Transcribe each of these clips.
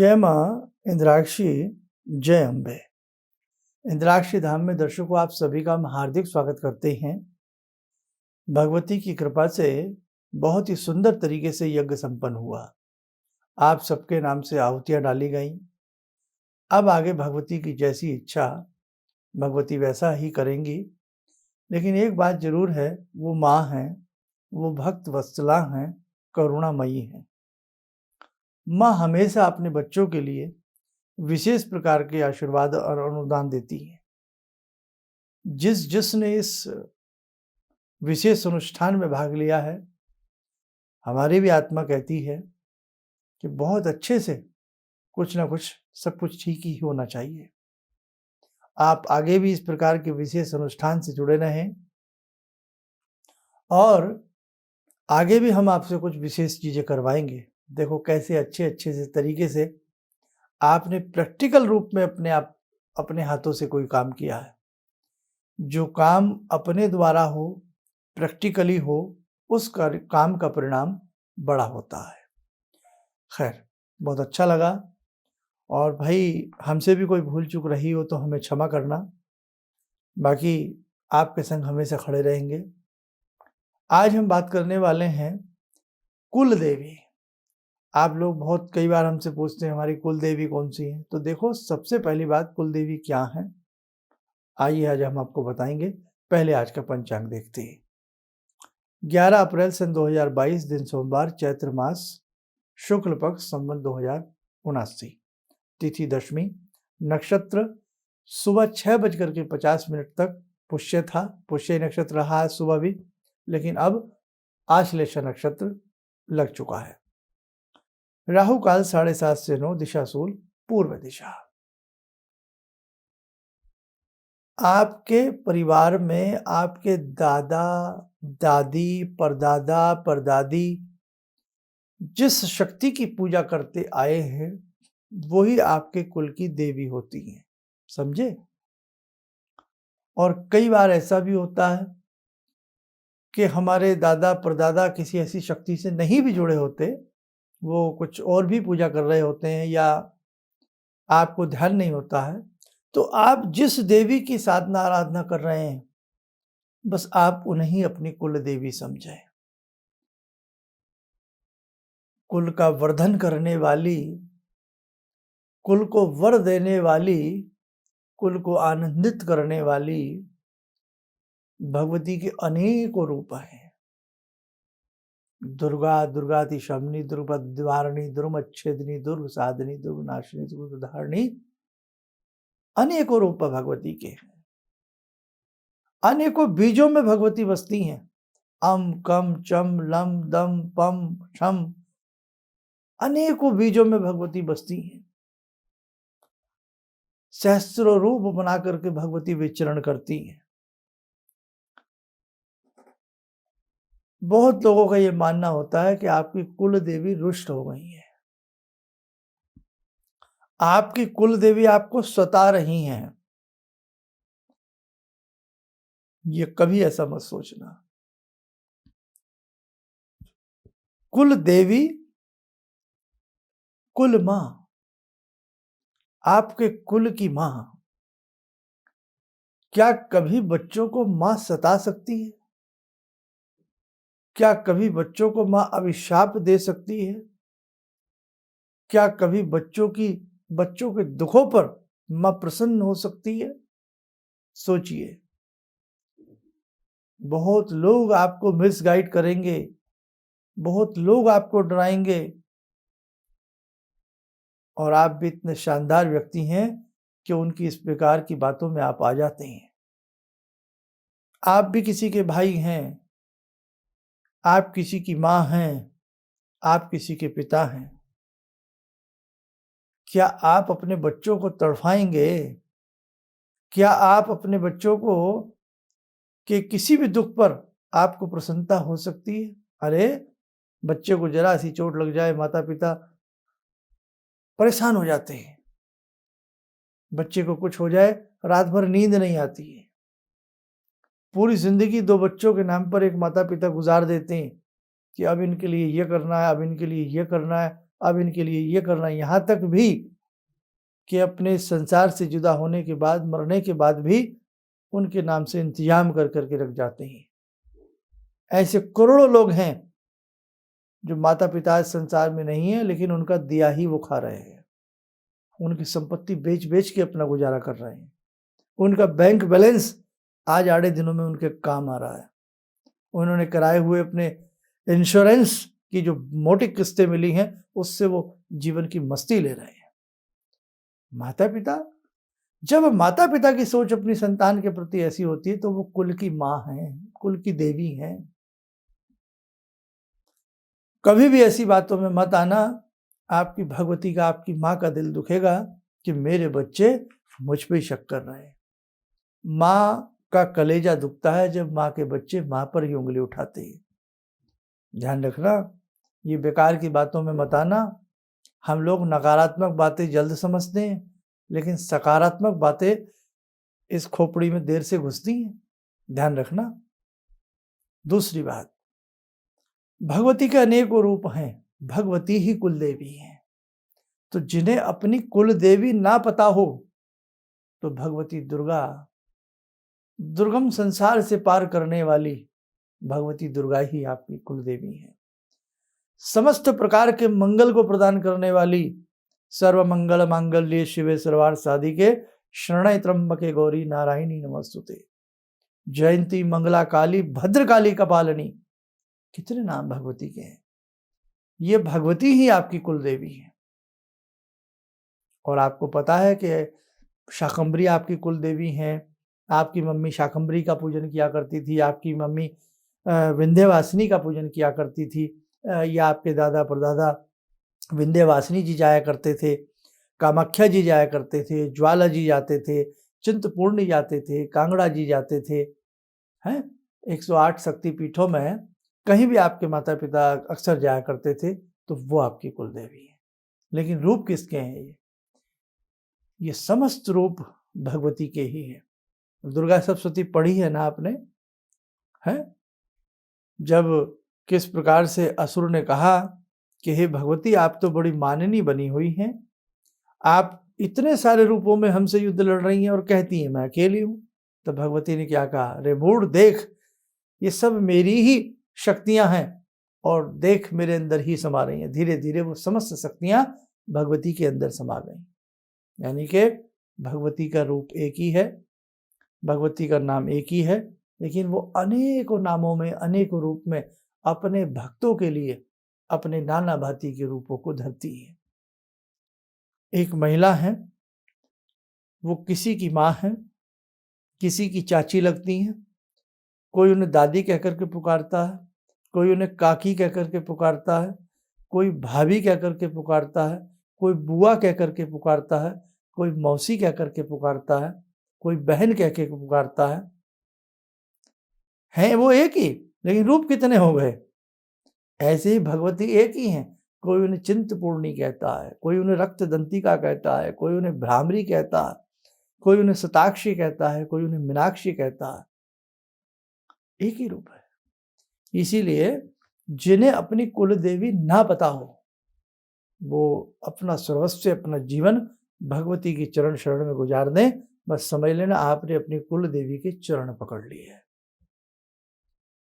जय माँ इंद्राक्षी, जय अम्बे। इंद्राक्षी धाम में दर्शकों आप सभी का हम हार्दिक स्वागत करते हैं। भगवती की कृपा से बहुत ही सुंदर तरीके से यज्ञ संपन्न हुआ। आप सबके नाम से आहुतियाँ डाली गईं। अब आगे भगवती की जैसी इच्छा भगवती वैसा ही करेंगी। लेकिन एक बात जरूर है, वो माँ हैं, वो भक्त वत्सला हैं, करुणामयी हैं। माँ हमेशा अपने बच्चों के लिए विशेष प्रकार के आशीर्वाद और अनुदान देती है। जिसने इस विशेष अनुष्ठान में भाग लिया है, हमारी भी आत्मा कहती है कि बहुत अच्छे से कुछ ना कुछ सब कुछ ठीक ही होना चाहिए। आप आगे भी इस प्रकार के विशेष अनुष्ठान से जुड़े रहें और आगे भी हम आपसे कुछ विशेष चीजें करवाएंगे। देखो कैसे अच्छे अच्छे से तरीके से आपने प्रैक्टिकल रूप में अपने हाथों से कोई काम किया है। जो काम अपने द्वारा हो, प्रैक्टिकली हो, उस काम का परिणाम बड़ा होता है। खैर, बहुत अच्छा लगा। और भाई, हमसे भी कोई भूल चूक रही हो तो हमें क्षमा करना। बाकी आपके संग हमेशा खड़े रहेंगे। आज हम बात करने वाले हैं कुल देवी। आप लोग बहुत कई बार हमसे पूछते हैं हमारी कुल देवी कौन सी है। तो देखो, सबसे पहली बात, कुल देवी क्या है, आइए आज हम आपको बताएंगे। पहले आज का पंचांग देखते हैं। 11 अप्रैल सन 2022, दिन सोमवार, चैत्र मास, शुक्ल पक्ष, संवत 2079, तिथि दशमी, नक्षत्र सुबह 6:50 तक पुष्य था। पुष्य नक्षत्र रहा है सुबह भी, लेकिन अब आश्लेषा नक्षत्र लग चुका है। राहु काल 7:30 से 9, दिशा शूल पूर्व दिशा। आपके परिवार में आपके दादा दादी, परदादा परदादी जिस शक्ति की पूजा करते आए हैं, वही आपके कुल की देवी होती हैं, समझे। और कई बार ऐसा भी होता है कि हमारे दादा परदादा किसी ऐसी शक्ति से नहीं भी जुड़े होते, वो कुछ और भी पूजा कर रहे होते हैं या आपको ध्यान नहीं होता है। तो आप जिस देवी की साधना आराधना कर रहे हैं, बस आप उन्हें अपनी कुल देवी समझें। कुल का वर्धन करने वाली, कुल को वर देने वाली, कुल को आनंदित करने वाली भगवती के अनेकों रूप हैं। दुर्गा, दुर्गाति शमनी, दुर्गद्वारिणी, दुर्मच्छेदिनी, दुर्ग साधिनी, दुर्ग नाशिनी, दुर्ग धारिणी, अनेकों रूप भगवती के हैं। अनेकों बीजों में भगवती बसती हैं। अम कम चम लम दम पम शम, अनेकों बीजों में भगवती बसती हैं। सहस्त्रों रूप बना करके भगवती विचरण करती हैं। बहुत लोगों का यह मानना होता है कि आपकी कुल देवी रुष्ट हो गई है, आपकी कुल देवी आपको सता रही हैं। ये कभी ऐसा मत सोचना। कुल देवी, कुल मां, आपके कुल की मां, क्या कभी बच्चों को मां सता सकती है? क्या कभी बच्चों को मां अभिशाप दे सकती है? क्या कभी बच्चों के दुखों पर मां प्रसन्न हो सकती है? सोचिए। बहुत लोग आपको मिसगाइड करेंगे, बहुत लोग आपको डराएंगे, और आप भी इतने शानदार व्यक्ति हैं कि उनकी इस प्रकार की बातों में आप आ जाते हैं। आप भी किसी के भाई हैं, आप किसी की मां हैं, आप किसी के पिता हैं। क्या आप अपने बच्चों को तड़फाएंगे? क्या आप अपने बच्चों को कि किसी भी दुख पर आपको प्रसन्नता हो सकती है? अरे, बच्चे को जरा सी चोट लग जाए, माता पिता परेशान हो जाते हैं। बच्चे को कुछ हो जाए, रात भर नींद नहीं आती है। पूरी जिंदगी दो बच्चों के नाम पर एक माता पिता गुजार देते हैं कि अब इनके लिए ये करना है, अब इनके लिए ये करना है, अब इनके लिए ये करना है, यहाँ तक भी कि अपने संसार से जुदा होने के बाद, मरने के बाद भी उनके नाम से इंतजाम कर करके रख जाते हैं। ऐसे करोड़ों लोग हैं जो माता पिता इस संसार में नहीं है, लेकिन उनका दिया ही वो खा रहे हैं। उनकी संपत्ति बेच बेच के अपना गुजारा कर रहे हैं। उनका बैंक बैलेंस आज आड़े दिनों में उनके काम आ रहा है। उन्होंने कराए हुए अपने इंश्योरेंस की जो मोटी किस्तें मिली हैं, उससे वो जीवन की मस्ती ले रहे हैं। माता पिता, जब माता पिता की सोच अपनी संतान के प्रति ऐसी होती है तो वो कुल की माँ हैं, कुल की देवी हैं। कभी भी ऐसी बातों में मत आना। आपकी भगवती का, आपकी माँ का दिल दुखेगा कि मेरे बच्चे मुझ पे शक कर रहे हैं। माँ का कलेजा दुखता है जब माँ के बच्चे माँ पर ही उंगली उठाते हैं। ध्यान रखना, ये बेकार की बातों में मत आना। हम लोग नकारात्मक बातें जल्द समझते हैं, लेकिन सकारात्मक बातें इस खोपड़ी में देर से घुसती हैं। ध्यान रखना। दूसरी बात, भगवती के अनेकों रूप हैं, भगवती ही कुल देवी हैं। तो जिन्हें अपनी कुल देवी ना पता हो, तो भगवती दुर्गा, दुर्गम संसार से पार करने वाली भगवती दुर्गा ही आपकी कुल देवी है। समस्त प्रकार के मंगल को प्रदान करने वाली सर्व मंगल मांगल्ये शिवे सर्वार्थ साधिके शरण्य त्र्यंबके गौरी नारायणी नमस्तुते। जयंती मंगला काली भद्रकाली कपालिनी, कितने नाम भगवती के हैं। ये भगवती ही आपकी कुल देवी है। और आपको पता है कि शाकंभरी आपकी कुल देवी हैं। आपकी मम्मी शाकंभरी का पूजन किया करती थी, आपकी मम्मी विंध्यवासिनी का पूजन किया करती थी, या आपके दादा परदादा विंध्यवासिनी जी जाया करते थे, कामाख्या जी जाया करते थे, ज्वाला जी जाते थे, चिंतपूर्णी जाते थे, कांगड़ा जी जाते थे। हैं 108 शक्तिपीठों में कहीं भी आपके माता पिता अक्सर जाया करते थे, तो वो आपकी कुल देवी है। लेकिन रूप किसके हैं? ये समस्त रूप भगवती के ही है। दुर्गा सप्तशती पढ़ी है ना आपने? है जब किस प्रकार से असुर ने कहा कि हे भगवती, आप तो बड़ी माननी बनी हुई हैं, आप इतने सारे रूपों में हमसे युद्ध लड़ रही हैं और कहती हैं मैं अकेली हूं। तो भगवती ने क्या कहा? रे मूढ़, देख, ये सब मेरी ही शक्तियां हैं और देख मेरे अंदर ही समा रही हैं। धीरे धीरे वो समस्त शक्तियां भगवती के अंदर समा गई। यानी कि भगवती का रूप एक ही है, भगवती का नाम एक ही है, लेकिन वो अनेकों नामों में, अनेकों रूप में अपने भक्तों के लिए अपने नाना भांति के रूपों को धरती है। एक महिला है, वो किसी की माँ है, किसी की चाची लगती हैं। कोई उन्हें दादी कहकर के पुकारता है, कोई उन्हें काकी कहकर के पुकारता है, कोई भाभी कहकर के पुकारता है, कोई बुआ कहकर के पुकारता है, कोई मौसी कहकर के पुकारता है, कोई बहन कह के पुकारता है वो एक ही, लेकिन रूप कितने हो गए। ऐसे ही भगवती एक ही हैं। कोई उन्हें चिंतपूर्णी कहता है, कोई उन्हें रक्त दंतिका कहता है, कोई उन्हें भ्रामरी कहता है, कोई उन्हें शताक्षी कहता है, कोई उन्हें मीनाक्षी कहता है। एक ही रूप है। इसीलिए जिन्हें अपनी कुल देवी ना पता हो, वो अपना सर्वस्व, अपना जीवन भगवती की चरण शरण में गुजार दें। बस समझ लेना आपने अपनी कुल देवी के चरण पकड़ लिए है।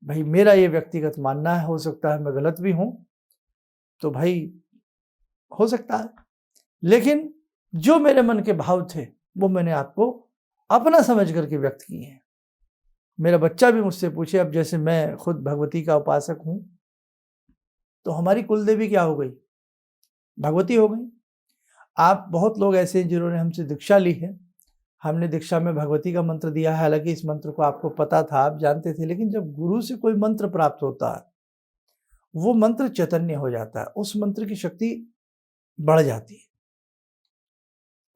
भाई मेरा ये व्यक्तिगत मानना है, हो सकता है मैं गलत भी हूं, तो भाई हो सकता है, लेकिन जो मेरे मन के भाव थे वो मैंने आपको अपना समझ करके व्यक्त किए हैं। मेरा बच्चा भी मुझसे पूछे, अब जैसे मैं खुद भगवती का उपासक हूं, तो हमारी कुल देवी क्या हो गई? भगवती हो गई। आप बहुत लोग ऐसे हैं जिन्होंने हमसे दीक्षा ली है। हमने दीक्षा में भगवती का मंत्र दिया है, हालांकि इस मंत्र को आपको पता था, आप जानते थे, लेकिन जब गुरु से कोई मंत्र प्राप्त होता है, वो मंत्र चैतन्य हो जाता है, उस मंत्र की शक्ति बढ़ जाती है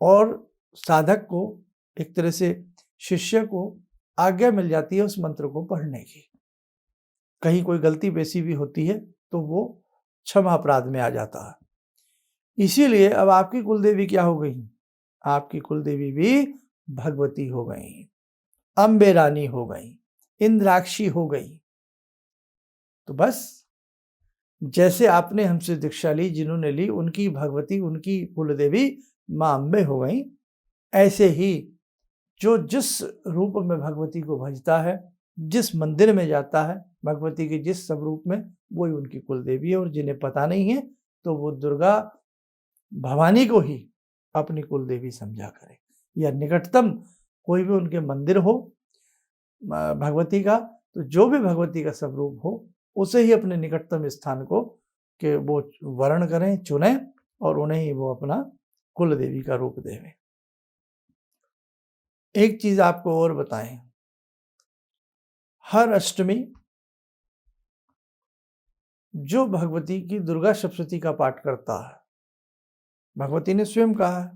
और साधक को, एक तरह से शिष्य को आज्ञा मिल जाती है उस मंत्र को पढ़ने की। कहीं कोई गलती बेसी भी होती है तो वो क्षमा अपराध में आ जाता है। इसीलिए अब आपकी कुलदेवी क्या हो गई? आपकी कुलदेवी भी भगवती हो गई, अम्बे रानी हो गई, इंद्राक्षी हो गई। तो बस जैसे आपने हमसे दीक्षा ली, जिन्होंने ली उनकी भगवती, उनकी कुलदेवी माँ अम्बे हो गई। ऐसे ही जो जिस रूप में भगवती को भजता है, जिस मंदिर में जाता है भगवती के जिस स्वरूप में, वही उनकी कुलदेवी है। और जिन्हें पता नहीं है तो वो दुर्गा भवानी को ही अपनी कुलदेवी समझा करे, या निकटतम कोई भी उनके मंदिर हो भगवती का, तो जो भी भगवती का स्वरूप हो उसे ही अपने निकटतम स्थान को कि वो वर्ण करें, चुनें और उन्हें ही वो अपना कुल देवी का रूप देवें। एक चीज आपको और बताएं, हर अष्टमी जो भगवती की दुर्गा सप्तशती का पाठ करता है, भगवती ने स्वयं कहा है,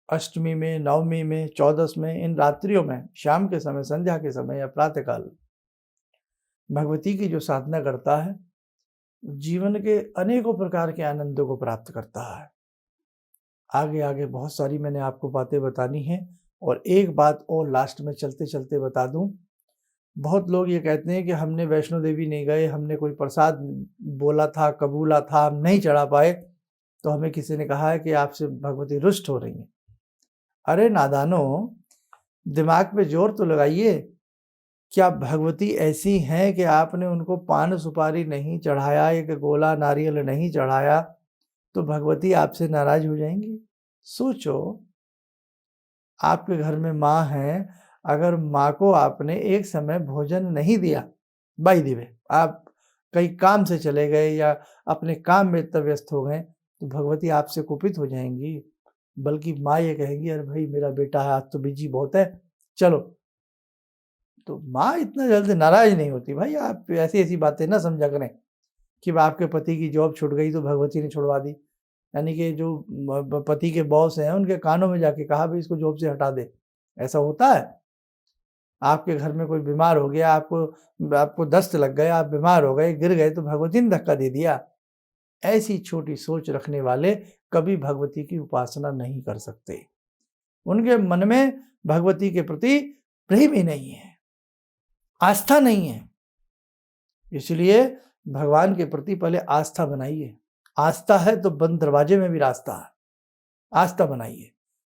अष्टमी में, नवमी में, चौदस में, इन रात्रियों में, शाम के समय, संध्या के समय या प्रातःकाल भगवती की जो साधना करता है, जीवन के अनेकों प्रकार के आनंदों को प्राप्त करता है। आगे आगे बहुत सारी मैंने आपको बातें बतानी है। और एक बात और लास्ट में चलते चलते बता दूं, बहुत लोग ये कहते हैं कि हमने वैष्णो देवी नहीं गए, हमने कोई प्रसाद बोला था, कबूला था, हम नहीं चढ़ा पाए, तो हमें किसी ने कहा है कि आपसे भगवती रुष्ट हो रही है। अरे नादानो, दिमाग पे जोर तो लगाइए। क्या भगवती ऐसी हैं कि आपने उनको पान सुपारी नहीं चढ़ाया, एक गोला नारियल नहीं चढ़ाया तो भगवती आपसे नाराज हो जाएंगी? सोचो, आपके घर में माँ है, अगर माँ को आपने एक समय भोजन नहीं दिया, बाई द वे आप कहीं काम से चले गए या अपने काम में इतना व्यस्त हो गए, तो भगवती आपसे कुपित हो जाएंगी। बल्कि माँ ये कहेगी, अरे भाई मेरा बेटा है, आज तो बिजी बहुत है, चलो। तो माँ इतना जल्दी नाराज नहीं होती। भाई आप ऐसी ऐसी बातें ना समझा करें कि आपके पति की जॉब छूट गई तो भगवती ने छुड़वा दी। यानी कि जो पति के बॉस हैं उनके कानों में जाके कहा भाई इसको जॉब से हटा दे, ऐसा होता है? आपके घर में कोई बीमार हो गया, आपको दस्त लग गया, आप बीमार हो गए, गिर गए, तो भगवती ने धक्का दे दिया? ऐसी छोटी सोच रखने वाले कभी भगवती की उपासना नहीं कर सकते। उनके मन में भगवती के प्रति प्रेम ही नहीं है, आस्था नहीं है। इसलिए भगवान के प्रति पहले आस्था बनाइए। आस्था है तो बंद दरवाजे में भी रास्ता है। आस्था बनाइए,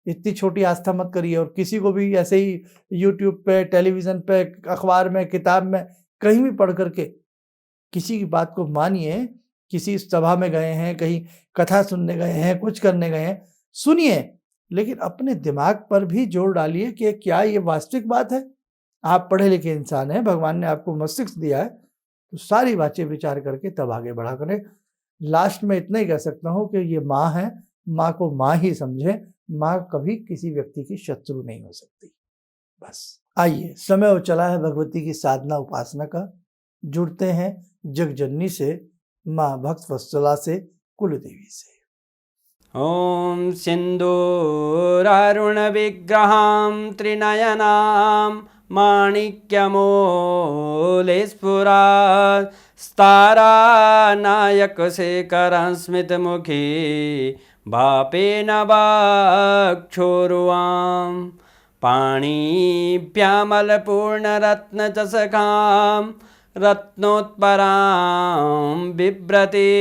इतनी छोटी आस्था मत करिए। और किसी को भी ऐसे ही यूट्यूब पे, टेलीविजन पे, अखबार में, किताब में, कहीं भी पढ़ करके किसी की बात को मानिए। किसी सभा में गए हैं, कहीं कथा सुनने गए हैं, कुछ करने गए हैं, सुनिए, लेकिन अपने दिमाग पर भी जोर डालिए कि क्या ये वास्तविक बात है। आप पढ़े लिखे इंसान हैं, भगवान ने आपको मस्तिष्क दिया है, तो सारी बातें विचार करके तब आगे बढ़ा करें। लास्ट में इतना ही कह सकता हूँ कि ये माँ है, माँ को माँ ही समझे। माँ कभी किसी व्यक्ति की शत्रु नहीं हो सकती। बस आइए, समय हो चला है भगवती की साधना उपासना का। जुड़ते हैं जगजननी से, माँ भक्त वत्सला से, कुलदेवी से। ॐ सिन्दूरारुणविग्रहां त्रिनयनां माणिक्यमूलस्फुरात् स्तारानायकशेखरं स्मितमुखी भापेन वाक्षोरुवां पाणिभ्यामलपूर्णरत्नचषकां रत्नोत्परां बिभ्रति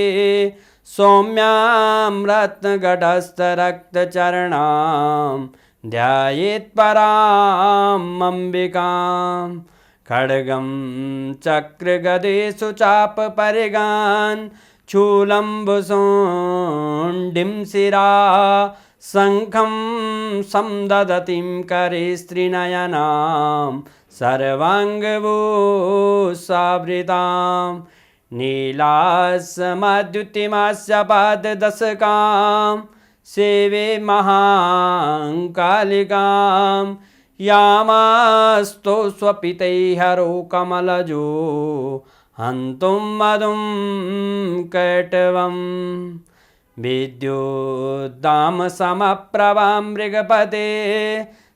सौम्यां रत्नघटस्थरक्तचरणां ध्यायेत्पराम् अम्बिकां खड्गं चक्रगदेषु चापपरिगान् शूलम्बुशुण्डिं शिरा शङ्खं संदधतीं करे स्त्रीनयनां सर्वाङ्गभूषावृतां नीलास्मद्युतिमास्य पाददशकां सेवे महाकालिकां यामास्तो स्वपितैहरो कमलजो हन्तुं मधुं कैटवम् विद्युद्दामसमप्रभां मृगपते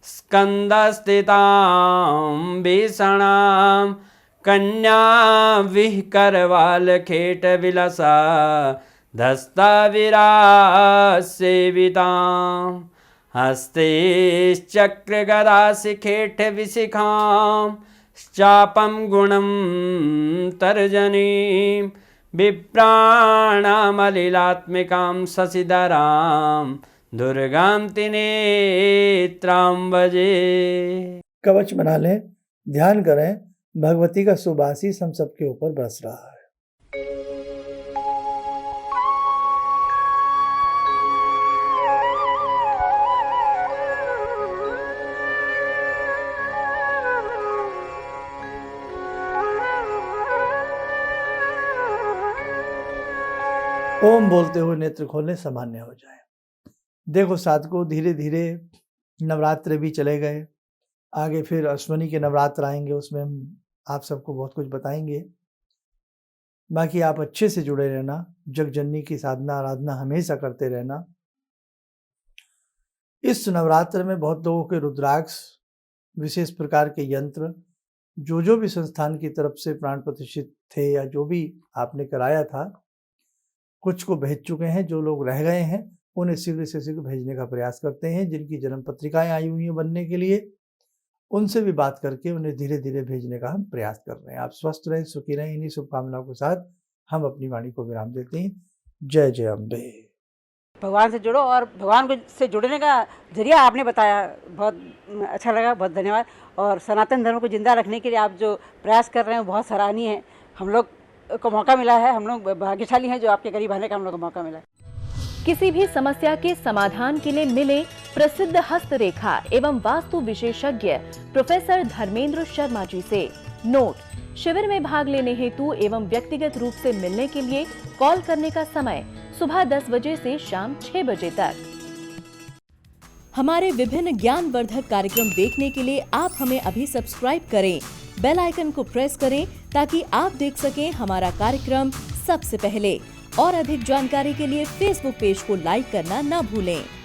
स्कन्दस्थितां भीषणां कन्या विहकरवालखेटविलसा धस्ताविरासेवितां हस्तेश्चक्रगदाशिखेटविशिखां चापं गुणं तर्जनीं विप्राणामलिलात्मिकां शशिधरां दुर्गां त्रिनेत्रां भजे। कवच बना लें, ध्यान करें, भगवती का शुभ आशीष हम सबके ऊपर बरस रहा है। ओम बोलते हुए नेत्र खोलने, सामान्य हो जाए। देखो साधकों, धीरे धीरे नवरात्र भी चले गए, आगे फिर अश्वनी के नवरात्र आएंगे, उसमें हम आप सबको बहुत कुछ बताएंगे। बाकी आप अच्छे से जुड़े रहना, जगजननी की साधना आराधना हमेशा करते रहना। इस नवरात्र में बहुत लोगों के रुद्राक्ष, विशेष प्रकार के यंत्र, जो भी संस्थान की तरफ से प्राण प्रतिष्ठित थे या जो भी आपने कराया था, कुछ को भेज चुके हैं। जो लोग रह गए हैं उन्हें शीघ्र से शीघ्र भेजने का प्रयास करते हैं। जिनकी जन्म पत्रिकाएं आई हुई हैं बनने के लिए, उनसे भी बात करके उन्हें धीरे धीरे भेजने का हम प्रयास कर रहे हैं। आप स्वस्थ रहें, सुखी रहें। इन्हीं शुभकामनाओं के साथ हम अपनी वाणी को विराम देते हैं। जय जय अम्बे। भगवान से जुड़ो, और भगवान को से जुड़ने का जरिया आपने बताया, बहुत अच्छा लगा, बहुत धन्यवाद। और सनातन धर्म को जिंदा रखने के लिए आप जो प्रयास कर रहे हैं वो बहुत सराहनीय है। हम लोग को मौका मिला है, हम लोग भाग्यशाली हैं जो आपके करीब आने का हम लोग को मौका मिला है। किसी भी समस्या के समाधान के लिए मिले प्रसिद्ध हस्तरेखा एवं वास्तु विशेषज्ञ प्रोफेसर धर्मेंद्र शर्मा जी से। नोट: शिविर में भाग लेने हेतु एवं व्यक्तिगत रूप से मिलने के लिए कॉल करने का समय सुबह 10 बजे से शाम 6 बजे तक। हमारे विभिन्न ज्ञानवर्धक कार्यक्रम देखने के लिए आप हमें अभी सब्सक्राइब करें, बेल आइकन को प्रेस करें ताकि आप देख सकें हमारा कार्यक्रम सबसे पहले। और अधिक जानकारी के लिए फेसबुक पेज को लाइक करना न भूलें।